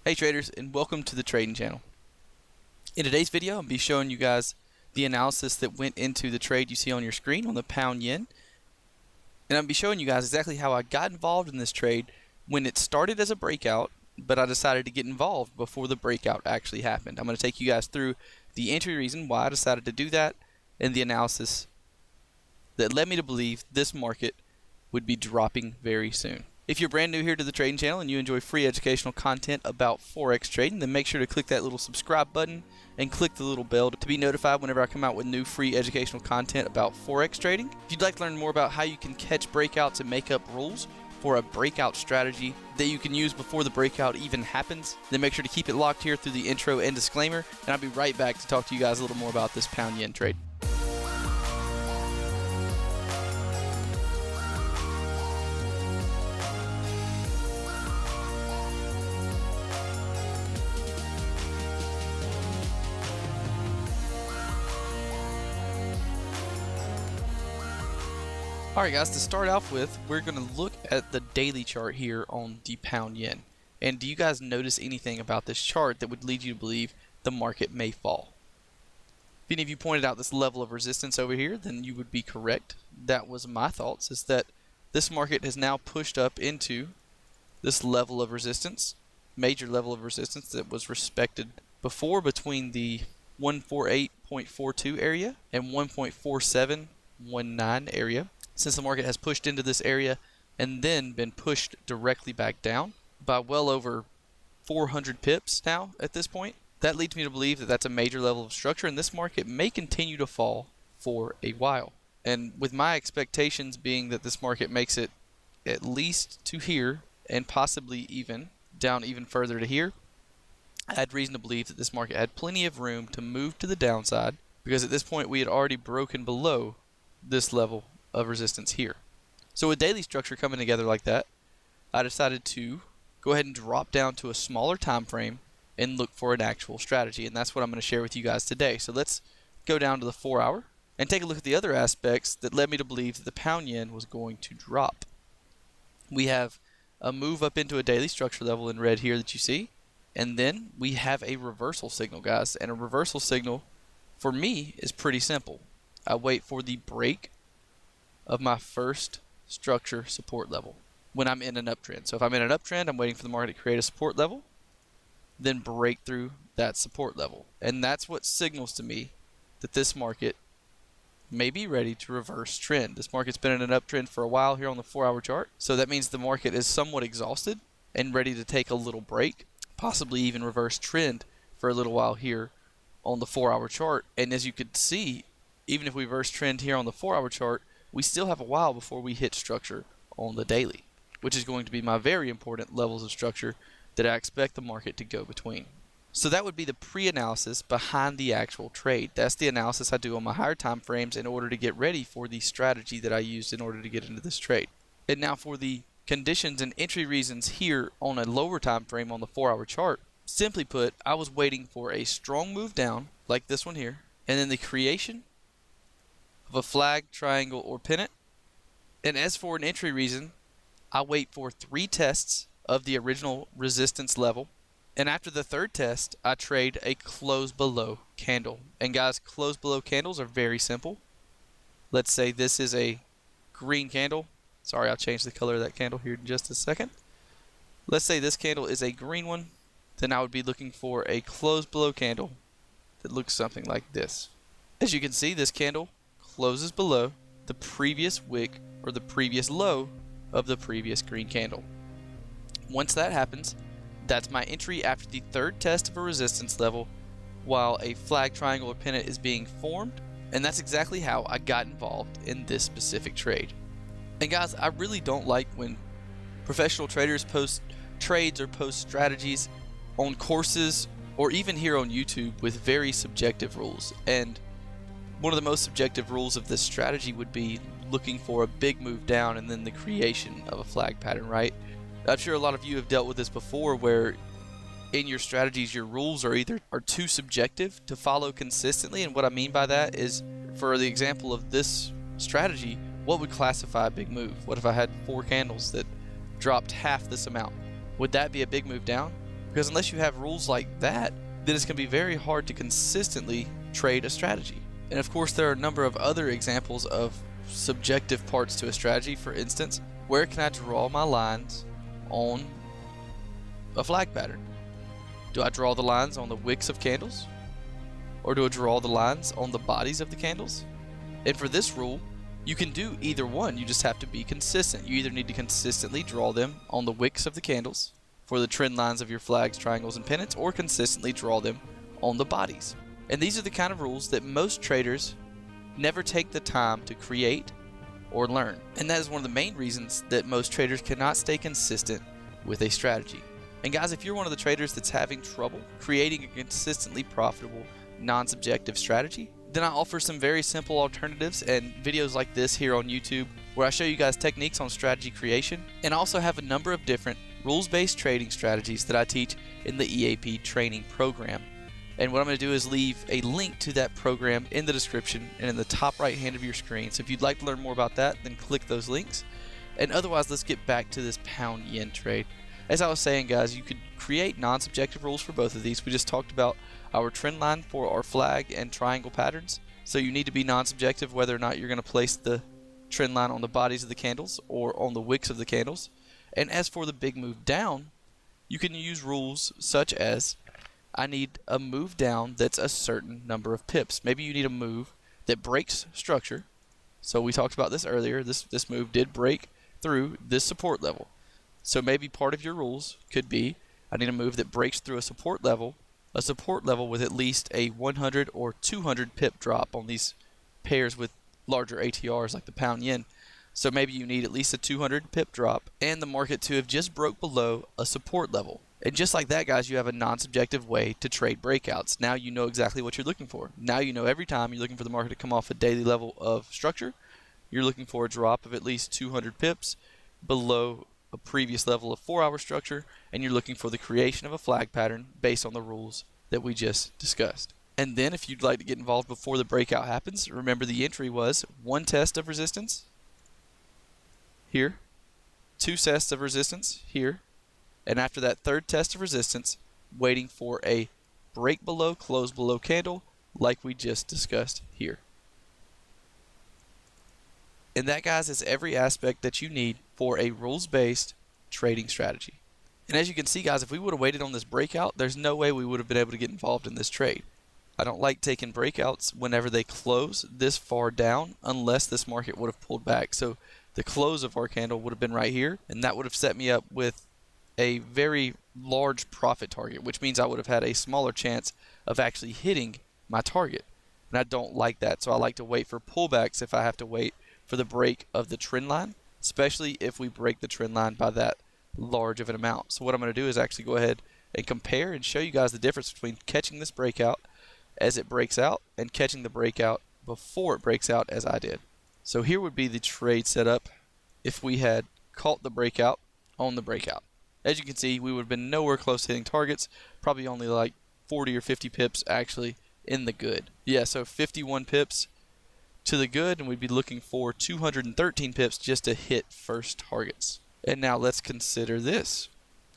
Hey traders, and welcome to the trading channel. In today's video, I'll be showing you guys the analysis that went into the trade you see on your screen on the pound yen. And I'll be showing you guys exactly how I got involved in this trade when it started as a breakout, but I decided to get involved before the breakout actually happened. I'm going to take you guys through the entry reason why I decided to do that and the analysis that led me to believe this market would be dropping very soon. If you're brand new here to the trading channel and you enjoy free educational content about Forex trading, then make sure to click that little subscribe button and click the little bell to be notified whenever I come out with new free educational content about Forex trading. If you'd like to learn more about how you can catch breakouts and make up rules for a breakout strategy that you can use before the breakout even happens, then make sure to keep it locked here through the intro and disclaimer, and I'll be right back to talk to you guys a little more about this pound yen trade. Alright guys, to start off with, we're going to look at the daily chart here on the pound yen. And do you guys notice anything about this chart that would lead you to believe the market may fall? If any of you pointed out this level of resistance over here, then you would be correct. That was my thoughts, is that this market has now pushed up into this level of resistance, major level of resistance that was respected before between the 148.42 area and 1.4719 area. Since the market has pushed into this area and then been pushed directly back down by well over 400 pips now at this point, that leads me to believe that that's a major level of structure and this market may continue to fall for a while. And with my expectations being that this market makes it at least to here and possibly even down even further to here, I had reason to believe that this market had plenty of room to move to the downside because at this point we had already broken below this level of resistance here. So with daily structure coming together like that, I decided to go ahead and drop down to a smaller time frame and look for an actual strategy, and that's what I'm going to share with you guys today. So let's go down to the 4 hour and take a look at the other aspects that led me to believe that the pound yen was going to drop. We have a move up into a daily structure level in red here that you see, and then we have a reversal signal, guys, and a reversal signal for me is pretty simple. I wait for the break of my first structure support level when I'm in an uptrend. So if I'm in an uptrend, I'm waiting for the market to create a support level, then break through that support level. And that's what signals to me that this market may be ready to reverse trend. This market's been in an uptrend for a while here on the 4 hour chart. So that means the market is somewhat exhausted and ready to take a little break, possibly even reverse trend for a little while here on the 4 hour chart. And as you could see, even if we reverse trend here on the 4 hour chart, we still have a while before we hit structure on the daily, which is going to be my very important levels of structure that I expect the market to go between. So that would be the pre-analysis behind the actual trade. That's the analysis I do on my higher time frames in order to get ready for the strategy that I used in order to get into this trade. And now for the conditions and entry reasons here on a lower time frame on the 4 hour chart, simply put, I was waiting for a strong move down like this one here, and then the creation of a flag, triangle, or pennant. And as for an entry reason, I wait for 3 tests of the original resistance level, and after the 3rd test, I trade a close below candle. And guys, close below candles are very simple. Let's say this is a green candle. Sorry, I'll change the color of that candle here in just a second. Let's say this candle is a green one, then I would be looking for a close below candle that looks something like this. As you can see, this candle closes below the previous wick or the previous low of the previous green candle. Once that happens, that's my entry after the 3rd test of a resistance level while a flag, triangle, or pennant is being formed, and that's exactly how I got involved in this specific trade. And guys, I really don't like when professional traders post trades or post strategies on courses or even here on YouTube with very subjective rules. And one of the most subjective rules of this strategy would be looking for a big move down and then the creation of a flag pattern, right? I'm sure a lot of you have dealt with this before where in your strategies your rules are too subjective to follow consistently, and what I mean by that is, for the example of this strategy, what would classify a big move? What if I had 4 candles that dropped half this amount? Would that be a big move down? Because unless you have rules like that, then it's going to be very hard to consistently trade a strategy. And of course, there are a number of other examples of subjective parts to a strategy. For instance, where can I draw my lines on a flag pattern? Do I draw the lines on the wicks of candles? Or do I draw the lines on the bodies of the candles? And for this rule, you can do either one. You just have to be consistent. You either need to consistently draw them on the wicks of the candles for the trend lines of your flags, triangles, and pennants, or consistently draw them on the bodies. And these are the kind of rules that most traders never take the time to create or learn. And that is one of the main reasons that most traders cannot stay consistent with a strategy. And guys, if you're one of the traders that's having trouble creating a consistently profitable, non-subjective strategy, then I offer some very simple alternatives and videos like this here on YouTube where I show you guys techniques on strategy creation, and I also have a number of different rules-based trading strategies that I teach in the EAP training program. And what I'm going to do is leave a link to that program in the description and in the top right hand of your screen. So if you'd like to learn more about that, then click those links. And otherwise, let's get back to this pound yen trade. As I was saying, guys, you could create non-subjective rules for both of these. We just talked about our trend line for our flag and triangle patterns. So you need to be non-subjective whether or not you're going to place the trend line on the bodies of the candles or on the wicks of the candles. And as for the big move down, you can use rules such as, I need a move down that's a certain number of pips. Maybe you need a move that breaks structure. So we talked about this earlier. This move did break through this support level. So maybe part of your rules could be, I need a move that breaks through a support level with at least a 100 or 200 pip drop on these pairs with larger ATRs like the pound yen. So maybe you need at least a 200 pip drop and the market to have just broke below a support level. And just like that, guys, you have a non-subjective way to trade breakouts. Now you know exactly what you're looking for. Now you know every time you're looking for the market to come off a daily level of structure, you're looking for a drop of at least 200 pips below a previous level of 4-hour structure, and you're looking for the creation of a flag pattern based on the rules that we just discussed. And then if you'd like to get involved before the breakout happens, remember the entry was 1 test of resistance here, 2 tests of resistance here, and after that 3rd test of resistance, waiting for a break below, close below candle like we just discussed here. And that, guys, is every aspect that you need for a rules-based trading strategy. And as you can see, guys, if we would have waited on this breakout, there's no way we would have been able to get involved in this trade. I don't like taking breakouts whenever they close this far down unless this market would have pulled back. So the close of our candle would have been right here, and that would have set me up with a very large profit target, which means I would have had a smaller chance of actually hitting my target. And I don't like that, so I like to wait for pullbacks if I have to wait for the break of the trend line, especially if we break the trend line by that large of an amount. So what I'm going to do is actually go ahead and compare and show you guys the difference between catching this breakout as it breaks out and catching the breakout before it breaks out as I did. So here would be the trade setup if we had caught the breakout on the breakout. As you can see, we would have been nowhere close to hitting targets, probably only like 40 or 50 pips actually in the good. Yeah, so 51 pips to the good, and we'd be looking for 213 pips just to hit first targets. And now let's consider this.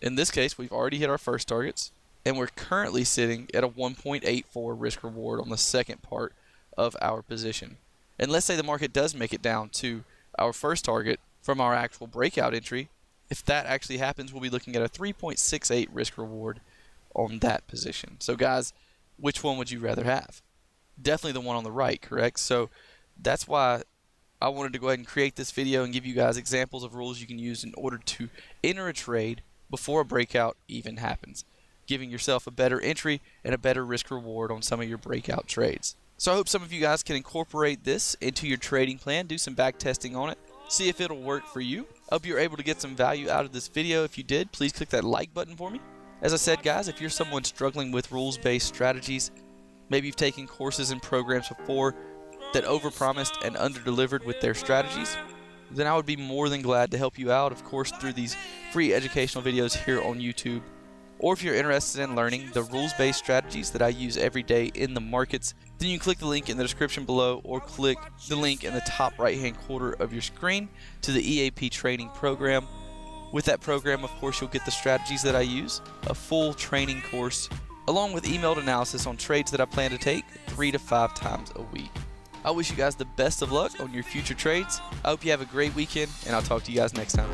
In this case, we've already hit our first targets, and we're currently sitting at a 1.84 risk reward on the second part of our position. And let's say the market does make it down to our first target from our actual breakout entry. If that actually happens, we'll be looking at a 3.68 risk reward on that position. So guys, which one would you rather have? Definitely the one on the right, correct? So that's why I wanted to go ahead and create this video and give you guys examples of rules you can use in order to enter a trade before a breakout even happens, giving yourself a better entry and a better risk reward on some of your breakout trades. So I hope some of you guys can incorporate this into your trading plan, do some back testing on it, see if it'll work for you. I hope you're able to get some value out of this video. If you did, please click that like button for me. As I said, guys, if you're someone struggling with rules-based strategies, maybe you've taken courses and programs before that overpromised and underdelivered with their strategies, then I would be more than glad to help you out, of course, through these free educational videos here on YouTube. Or if you're interested in learning the rules-based strategies that I use every day in the markets, then you can click the link in the description below or click the link in the top right-hand corner of your screen to the EAP training program, With that program, of course, you'll get the strategies that I use, a full training course, along with emailed analysis on trades that I plan to take 3 to 5 times a week. I wish you guys the best of luck on your future trades. I hope you have a great weekend, and I'll talk to you guys next time.